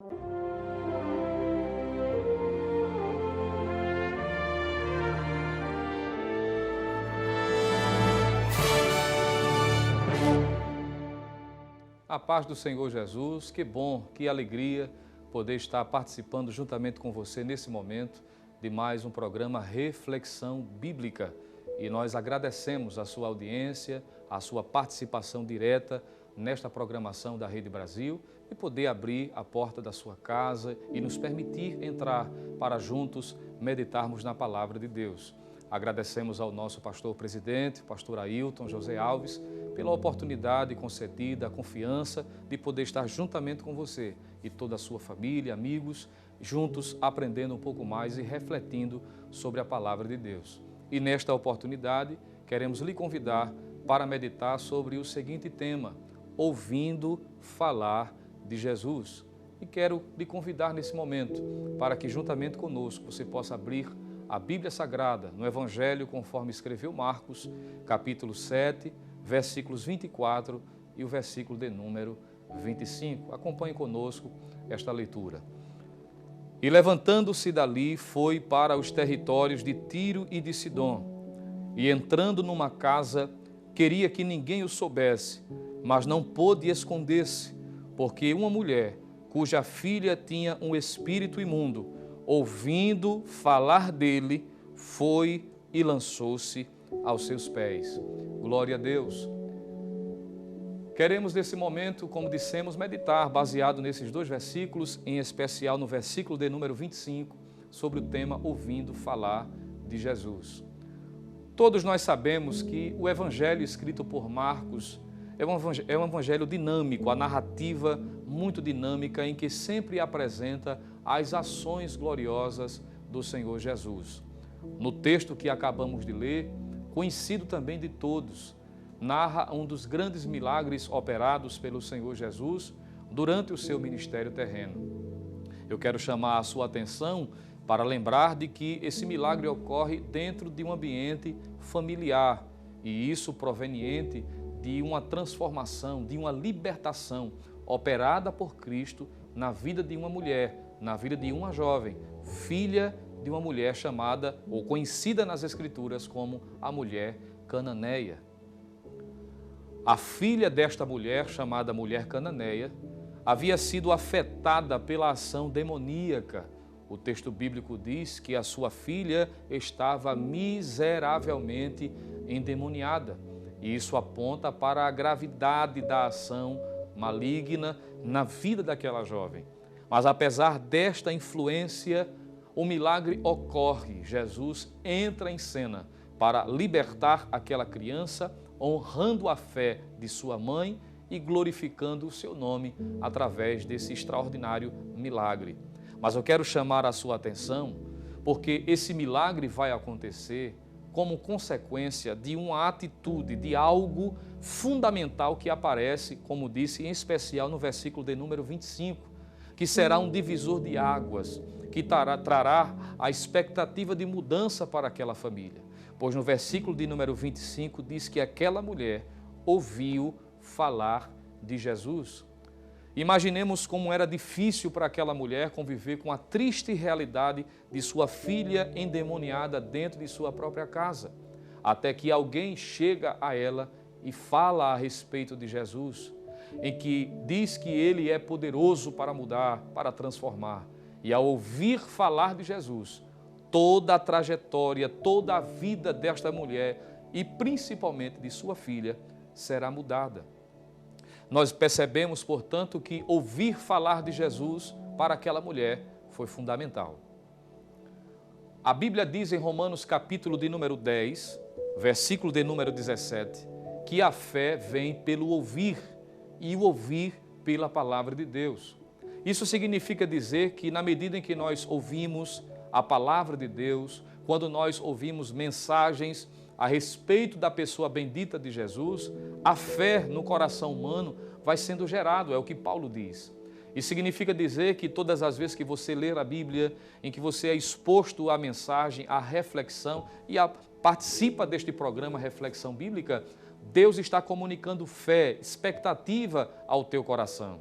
A paz do Senhor Jesus, que bom, que alegria poder estar participando juntamente com você nesse momento de mais um programa Reflexão Bíblica. E nós agradecemos a sua audiência, a sua participação direta nesta programação da Rede Brasil e poder abrir a porta da sua casa e nos permitir entrar para juntos meditarmos na Palavra de Deus. Agradecemos ao nosso pastor presidente, pastor Ailton José Alves, pela oportunidade concedida, a confiança de poder estar juntamente com você e toda a sua família, amigos, juntos aprendendo um pouco mais e refletindo sobre a Palavra de Deus. E nesta oportunidade, queremos lhe convidar para meditar sobre o seguinte tema: ouvindo falar de Jesus. E quero lhe convidar nesse momento para que juntamente conosco você possa abrir a Bíblia Sagrada no Evangelho conforme escreveu Marcos, capítulo 7, versículos 24 e o versículo de número 25. Acompanhe conosco esta leitura. E levantando-se dali, foi para os territórios de Tiro e de Sidom. E entrando numa casa, queria que ninguém o soubesse, mas não pôde esconder-se, porque uma mulher, cuja filha tinha um espírito imundo, ouvindo falar dele, foi e lançou-se aos seus pés. Glória a Deus. Queremos nesse momento, como dissemos, meditar baseado nesses dois versículos, em especial no versículo de número 25, sobre o tema ouvindo falar de Jesus. Todos nós sabemos que o evangelho escrito por Marcos é um evangelho dinâmico, a narrativa muito dinâmica em que sempre apresenta as ações gloriosas do Senhor Jesus. No texto que acabamos de ler, conhecido também de todos, narra um dos grandes milagres operados pelo Senhor Jesus durante o seu ministério terreno. Eu quero chamar a sua atenção para lembrar de que esse milagre ocorre dentro de um ambiente familiar, e isso proveniente de uma transformação, de uma libertação operada por Cristo na vida de uma mulher, na vida de uma jovem, filha de uma mulher chamada, ou conhecida nas Escrituras como a mulher cananeia. A filha desta mulher, chamada mulher cananeia, havia sido afetada pela ação demoníaca. O texto bíblico diz que a sua filha estava miseravelmente endemoniada. E isso aponta para a gravidade da ação maligna na vida daquela jovem. Mas apesar desta influência, o milagre ocorre. Jesus entra em cena para libertar aquela criança, honrando a fé de sua mãe e glorificando o seu nome através desse extraordinário milagre. Mas eu quero chamar a sua atenção, porque esse milagre vai acontecer como consequência de uma atitude, de algo fundamental que aparece, como disse, em especial no versículo de número 25, que será um divisor de águas, que trará a expectativa de mudança para aquela família. Pois no versículo de número 25 diz que aquela mulher ouviu falar de Jesus. Imaginemos como era difícil para aquela mulher conviver com a triste realidade de sua filha endemoniada dentro de sua própria casa, até que alguém chega a ela e fala a respeito de Jesus, em que diz que ele é poderoso para mudar, para transformar. E ao ouvir falar de Jesus, toda a trajetória, toda a vida desta mulher e principalmente de sua filha será mudada. Nós percebemos, portanto, que ouvir falar de Jesus para aquela mulher foi fundamental. A Bíblia diz em Romanos capítulo de número 10, versículo de número 17, que a fé vem pelo ouvir e o ouvir pela palavra de Deus. Isso significa dizer que na medida em que nós ouvimos a palavra de Deus, quando nós ouvimos mensagens a respeito da pessoa bendita de Jesus, a fé no coração humano vai sendo gerado, é o que Paulo diz. Isso significa dizer que todas as vezes que você ler a Bíblia, em que você é exposto à mensagem, à reflexão e participa deste programa Reflexão Bíblica, Deus está comunicando fé, expectativa ao teu coração.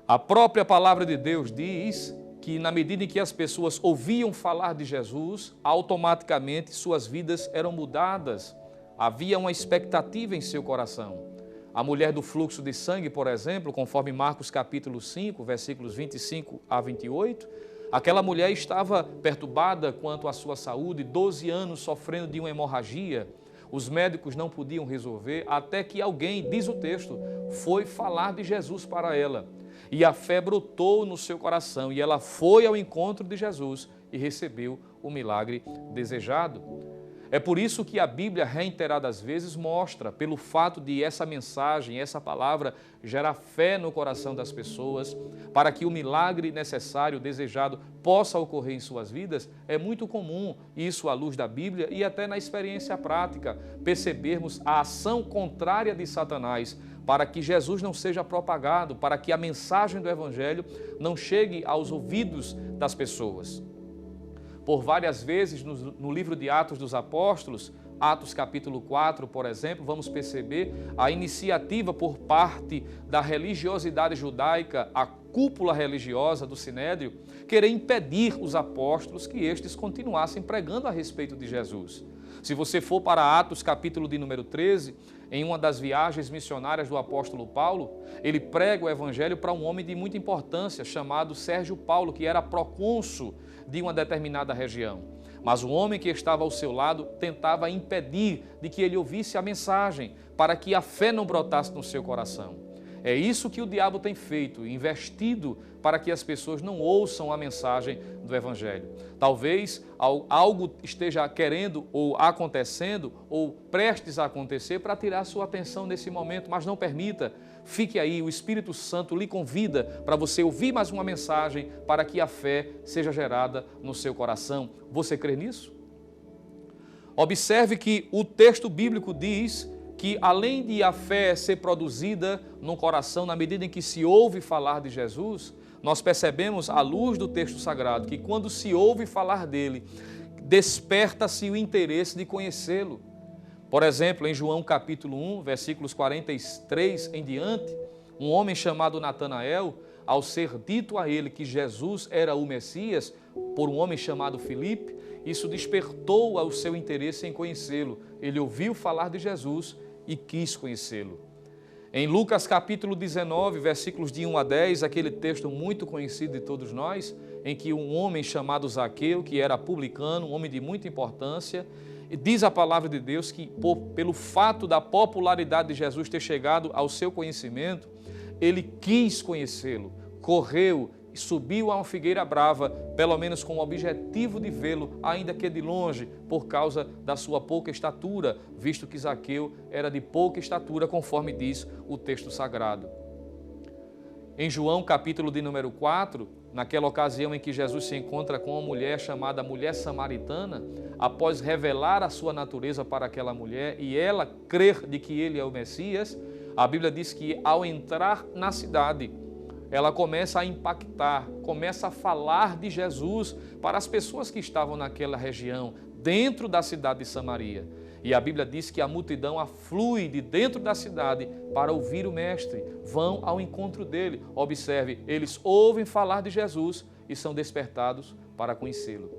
A própria palavra de Deus diz que na medida em que as pessoas ouviam falar de Jesus, automaticamente suas vidas eram mudadas. Havia uma expectativa em seu coração. A mulher do fluxo de sangue, por exemplo, conforme Marcos capítulo 5, versículos 25 a 28, aquela mulher estava perturbada quanto à sua saúde, 12 anos sofrendo de uma hemorragia. Os médicos não podiam resolver, até que alguém, diz o texto, foi falar de Jesus para ela. E a fé brotou no seu coração e ela foi ao encontro de Jesus e recebeu o milagre desejado. É por isso que a Bíblia, reiteradas vezes, mostra, pelo fato de essa mensagem, essa palavra, gerar fé no coração das pessoas, para que o milagre necessário, desejado, possa ocorrer em suas vidas, é muito comum, isso à luz da Bíblia e até na experiência prática, percebermos a ação contrária de Satanás, para que Jesus não seja propagado, para que a mensagem do Evangelho não chegue aos ouvidos das pessoas. Por várias vezes no livro de Atos dos Apóstolos, Atos capítulo 4, por exemplo, vamos perceber a iniciativa por parte da religiosidade judaica, a cúpula religiosa do Sinédrio, querer impedir os apóstolos que estes continuassem pregando a respeito de Jesus. Se você for para Atos capítulo de número 13, em uma das viagens missionárias do apóstolo Paulo, ele prega o evangelho para um homem de muita importância chamado Sérgio Paulo, que era procônsul de uma determinada região. Mas o homem que estava ao seu lado tentava impedir de que ele ouvisse a mensagem, para que a fé não brotasse no seu coração. É isso que o diabo tem feito, investido para que as pessoas não ouçam a mensagem do Evangelho. Talvez algo esteja querendo ou acontecendo ou prestes a acontecer para tirar sua atenção nesse momento, mas não permita. Fique aí, o Espírito Santo lhe convida para você ouvir mais uma mensagem para que a fé seja gerada no seu coração. Você crê nisso? Observe que o texto bíblico diz que além de a fé ser produzida no coração na medida em que se ouve falar de Jesus, nós percebemos à luz do texto sagrado que quando se ouve falar dele, desperta-se o interesse de conhecê-lo. Por exemplo, em João capítulo 1, versículos 43 em diante, um homem chamado Natanael, ao ser dito a ele que Jesus era o Messias, por um homem chamado Filipe, isso despertou o seu interesse em conhecê-lo. Ele ouviu falar de Jesus e quis conhecê-lo. Em Lucas capítulo 19, versículos de 1 a 10, aquele texto muito conhecido de todos nós, em que um homem chamado Zaqueu, que era publicano, um homem de muita importância, diz a palavra de Deus que, pelo fato da popularidade de Jesus ter chegado ao seu conhecimento, ele quis conhecê-lo, correu e subiu a uma figueira brava, pelo menos com o objetivo de vê-lo, ainda que de longe, por causa da sua pouca estatura, visto que Zaqueu era de pouca estatura, conforme diz o texto sagrado. Em João, capítulo de número 4, naquela ocasião em que Jesus se encontra com uma mulher chamada mulher samaritana, após revelar a sua natureza para aquela mulher e ela crer de que ele é o Messias, a Bíblia diz que ao entrar na cidade, ela começa a impactar, começa a falar de Jesus para as pessoas que estavam naquela região, dentro da cidade de Samaria. E a Bíblia diz que a multidão aflui de dentro da cidade para ouvir o Mestre, vão ao encontro dele. Observe, eles ouvem falar de Jesus e são despertados para conhecê-lo.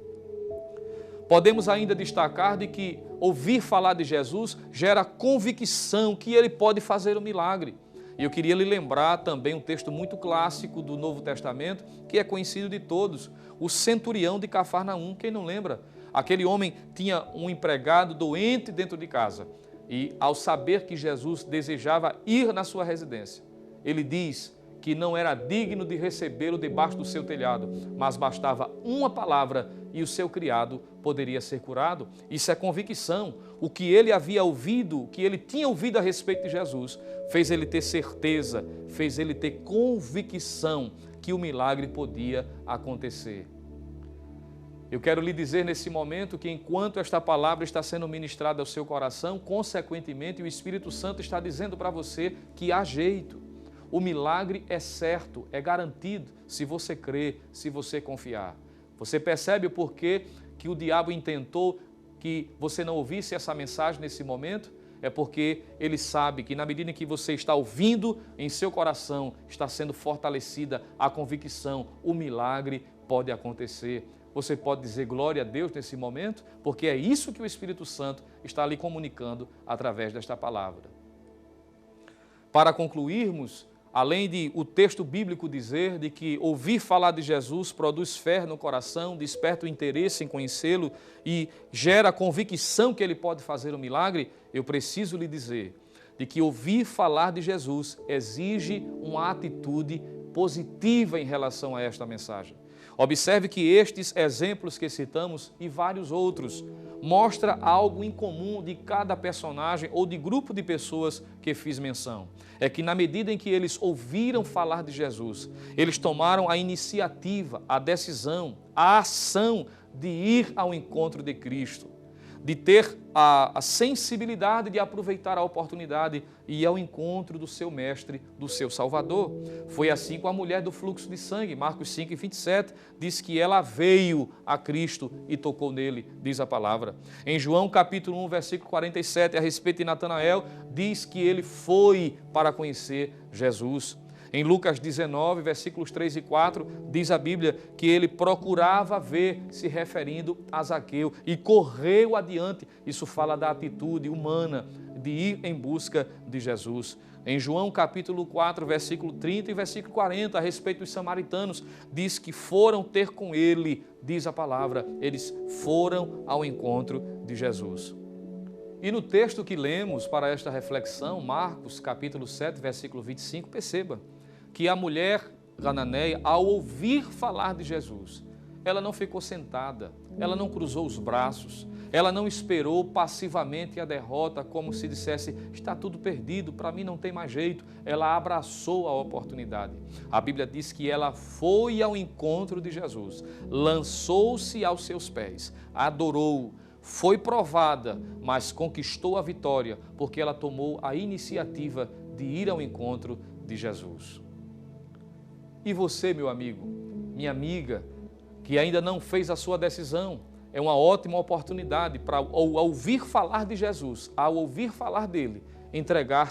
Podemos ainda destacar de que ouvir falar de Jesus gera convicção que ele pode fazer o milagre. E eu queria lhe lembrar também um texto muito clássico do Novo Testamento, que é conhecido de todos, o centurião de Cafarnaum. Quem não lembra? Aquele homem tinha um empregado doente dentro de casa e, ao saber que Jesus desejava ir na sua residência, ele diz que não era digno de recebê-lo debaixo do seu telhado, mas bastava uma palavra e o seu criado poderia ser curado. Isso é convicção. O que ele havia ouvido, o que ele tinha ouvido a respeito de Jesus, fez ele ter certeza, fez ele ter convicção que o milagre podia acontecer. Eu quero lhe dizer nesse momento que enquanto esta palavra está sendo ministrada ao seu coração, consequentemente o Espírito Santo está dizendo para você que há jeito. O milagre é certo, é garantido, se você crer, se você confiar. Você percebe o porquê que o diabo intentou que você não ouvisse essa mensagem nesse momento? é porque Ele sabe que na medida em que você está ouvindo, em seu coração está sendo fortalecida a convicção, o milagre pode acontecer. Você pode dizer glória a Deus nesse momento, porque é isso que o Espírito Santo está lhe comunicando através desta palavra. Para concluirmos, além de o texto bíblico dizer de que ouvir falar de Jesus produz fé no coração, desperta o interesse em conhecê-lo e gera a convicção que ele pode fazer um milagre, eu preciso lhe dizer de que ouvir falar de Jesus exige uma atitude positiva em relação a esta mensagem. Observe que estes exemplos que citamos e vários outros mostram algo em comum de cada personagem ou de grupo de pessoas que fiz menção. É que na medida em que eles ouviram falar de Jesus, eles tomaram a iniciativa, a decisão, a ação de ir ao encontro de Cristo, de ter a sensibilidade de aproveitar a oportunidade e ir ao encontro do seu mestre, do seu Salvador. Foi assim com a mulher do fluxo de sangue. Marcos 5:27 diz que ela veio a Cristo e tocou nele, diz a palavra. Em João capítulo 1, versículo 47, a respeito de Natanael, diz que ele foi para conhecer Jesus. Em Lucas 19, versículos 3 e 4, diz a Bíblia que ele procurava ver, se referindo a Zaqueu, e correu adiante. Isso fala da atitude humana de ir em busca de Jesus. Em João capítulo 4, versículo 30 e versículo 40, a respeito dos samaritanos, diz que foram ter com ele, diz a palavra, eles foram ao encontro de Jesus. E no texto que lemos para esta reflexão, Marcos capítulo 7, versículo 25, perceba que a mulher cananeia, ao ouvir falar de Jesus, ela não ficou sentada, ela não cruzou os braços, ela não esperou passivamente a derrota, como se dissesse, está tudo perdido, para mim não tem mais jeito. Ela abraçou a oportunidade. A Bíblia diz que ela foi ao encontro de Jesus, lançou-se aos seus pés, adorou, foi provada, mas conquistou a vitória, porque ela tomou a iniciativa de ir ao encontro de Jesus. E você, meu amigo, minha amiga, que ainda não fez a sua decisão, é uma ótima oportunidade para, ao ouvir falar de Jesus, ao ouvir falar dele, entregar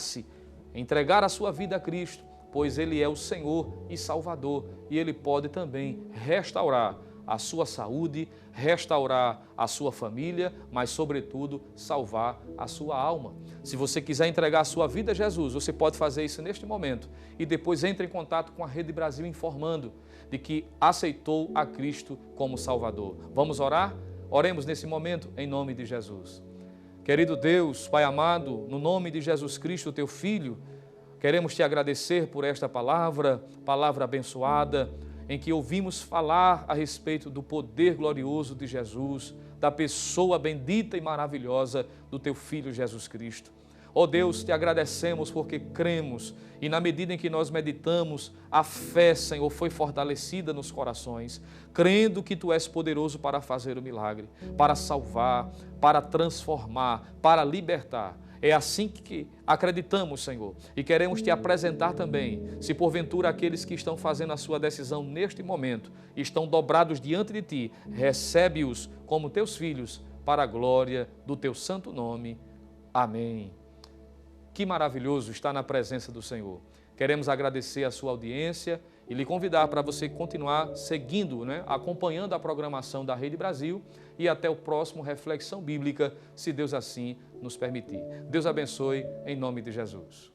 a sua vida a Cristo, pois Ele é o Senhor e Salvador, e Ele pode também restaurar a sua saúde, restaurar a sua família, mas, sobretudo, salvar a sua alma. Se você quiser entregar a sua vida a Jesus, você pode fazer isso neste momento e depois entre em contato com a Rede Brasil informando de que aceitou a Cristo como Salvador. Vamos orar? Oremos nesse momento em nome de Jesus. Querido Deus, Pai amado, no nome de Jesus Cristo, Teu Filho, queremos Te agradecer por esta palavra abençoada, em que ouvimos falar a respeito do poder glorioso de Jesus, da pessoa bendita e maravilhosa do Teu Filho Jesus Cristo. Ó Deus, Te agradecemos porque cremos e na medida em que nós meditamos, a fé, Senhor, foi fortalecida nos corações, crendo que Tu és poderoso para fazer o milagre, para salvar, para transformar, para libertar. É assim que acreditamos, Senhor, e queremos Te apresentar também, se porventura aqueles que estão fazendo a sua decisão neste momento, estão dobrados diante de Ti, recebe-os como Teus filhos, para a glória do Teu santo nome. Amém. Que maravilhoso estar na presença do Senhor. Queremos agradecer a sua audiência e lhe convidar para você continuar seguindo, acompanhando a programação da Rede Brasil e até o próximo Reflexão Bíblica, se Deus assim nos permitir. Deus abençoe em nome de Jesus.